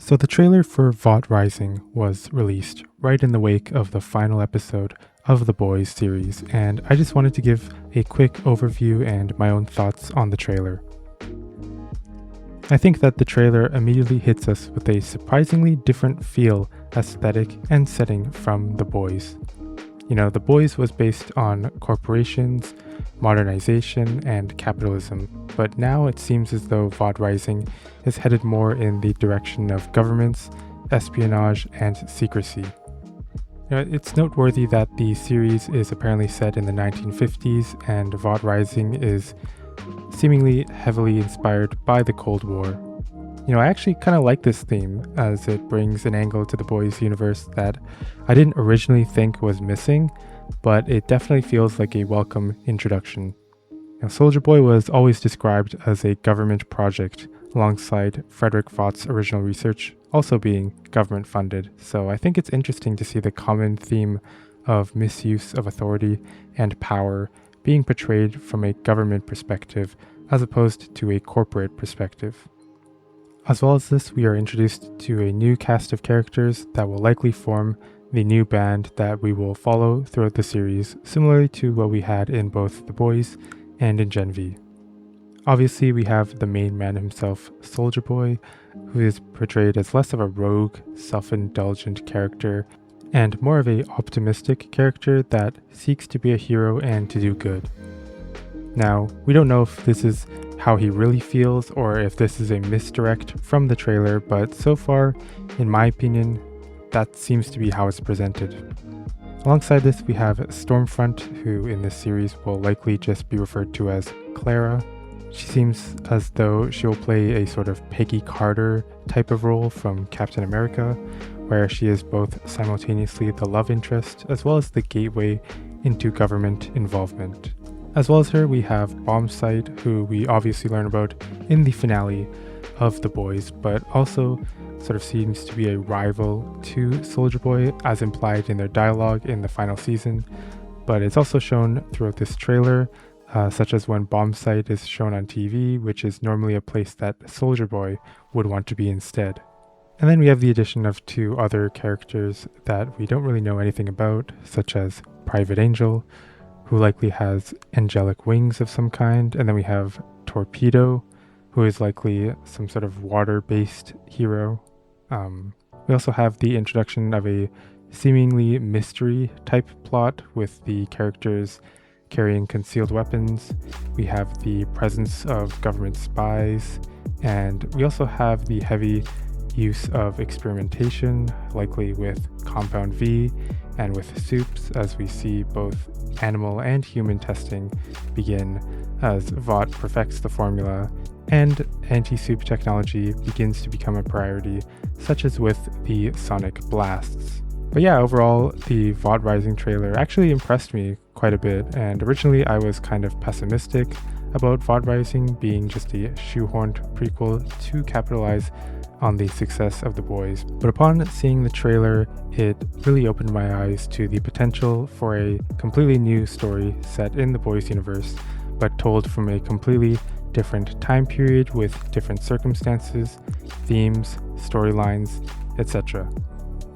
So the trailer for Vought Rising was released right in the wake of the final episode of the Boys series, and I just wanted to give a quick overview and my own thoughts on the trailer. I think that the trailer immediately hits us with a surprisingly different feel, aesthetic, and setting from The Boys. You know, The Boys was based on corporations, modernization, and capitalism, but now it seems as though Vought Rising is headed more in the direction of governments, espionage, and secrecy. It's noteworthy that the series is apparently set in the 1950s, and Vought Rising is seemingly heavily inspired by the Cold War. I actually kind of like this theme, as it brings an angle to the Boys universe that I didn't originally think was missing, but it definitely feels like a welcome introduction. Soldier Boy was always described as a government project, alongside Frederick Vaught's original research also being government funded, so I think it's interesting to see the common theme of misuse of authority and power being portrayed from a government perspective as opposed to a corporate perspective. As well as this, we are introduced to a new cast of characters that will likely form the new band that we will follow throughout the series, similarly to what we had in both The Boys and in Gen V. Obviously, we have the main man himself, Soldier Boy, who is portrayed as less of a rogue, self-indulgent character, and more of a optimistic character that seeks to be a hero and to do good. Now, we don't know if this is how he really feels or if this is a misdirect from the trailer, but so far, in my opinion, that seems to be how it's presented. Alongside this, we have Stormfront, who in this series will likely just be referred to as Clara. She seems as though she'll play a sort of Peggy Carter type of role from Captain America, where she is both simultaneously the love interest as well as the gateway into government involvement. As well as her, we have Bombsight, who we obviously learn about in the finale of The Boys, but also sort of seems to be a rival to Soldier Boy, as implied in their dialogue in the final season. But it's also shown throughout this trailer, such as when Bombsight is shown on TV, which is normally a place that Soldier Boy would want to be instead. And then we have the addition of two other characters that we don't really know anything about, such as Private Angel, who likely has angelic wings of some kind, and then we have Torpedo, who is likely some sort of water-based hero. We also have the introduction of a seemingly mystery type plot with the characters carrying concealed weapons. We have the presence of government spies, and we also have the heavy use of experimentation, likely with Compound V and with soups, as we see both animal and human testing begin as Vought perfects the formula and anti-soup technology begins to become a priority, such as with the sonic blasts. But yeah, overall, the Vought Rising trailer actually impressed me quite a bit, and originally I was kind of pessimistic about Vought Rising being just a shoehorned prequel to capitalize on the success of The Boys. But upon seeing the trailer, it really opened my eyes to the potential for a completely new story set in The Boys universe, but told from a completely different time period with different circumstances, themes, storylines, etc.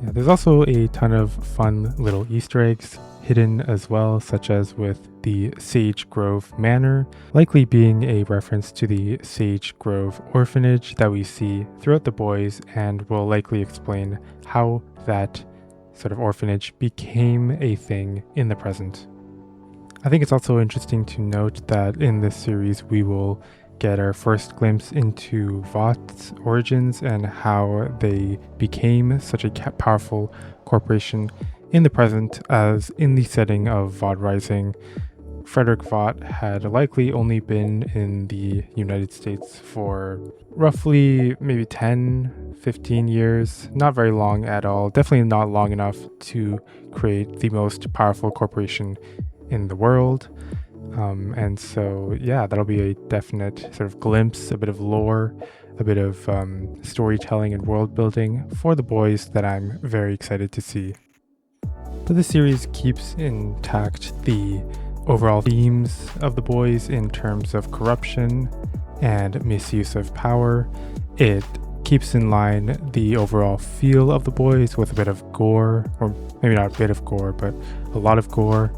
There's also a ton of fun little Easter eggs hidden as well, such as with the Sage Grove Manor, likely being a reference to the Sage Grove orphanage that we see throughout The Boys, and will likely explain how that sort of orphanage became a thing in the present. I think it's also interesting to note that in this series we will get our first glimpse into Vaught's origins and how they became such a powerful corporation in the present, as in the setting of Vought Rising, Frederick Vought had likely only been in the United States for roughly maybe 10-15 years, not very long at all, definitely not long enough to create the most powerful corporation in the world. And so, yeah, that'll be a definite sort of glimpse, a bit of lore, a bit of storytelling and world building for The Boys that I'm very excited to see. But the series keeps intact the overall themes of The Boys in terms of corruption and misuse of power. It keeps in line the overall feel of The Boys with a bit of gore, or maybe not a bit of gore, but a lot of gore.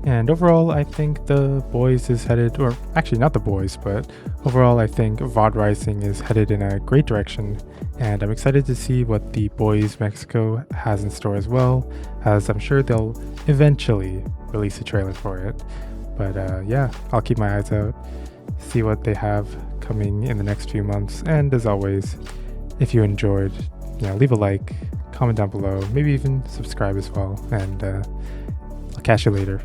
And overall, I think The Boys is headed, or actually not The Boys, but overall I think Vought Rising is headed in a great direction, and I'm excited to see what The Boys Mexico has in store as well, as I'm sure they'll eventually release a trailer for it. But yeah, I'll keep my eyes out, see what they have coming in the next few months, and as always, if you enjoyed, leave a like, comment down below, maybe even subscribe as well, and I'll catch you later.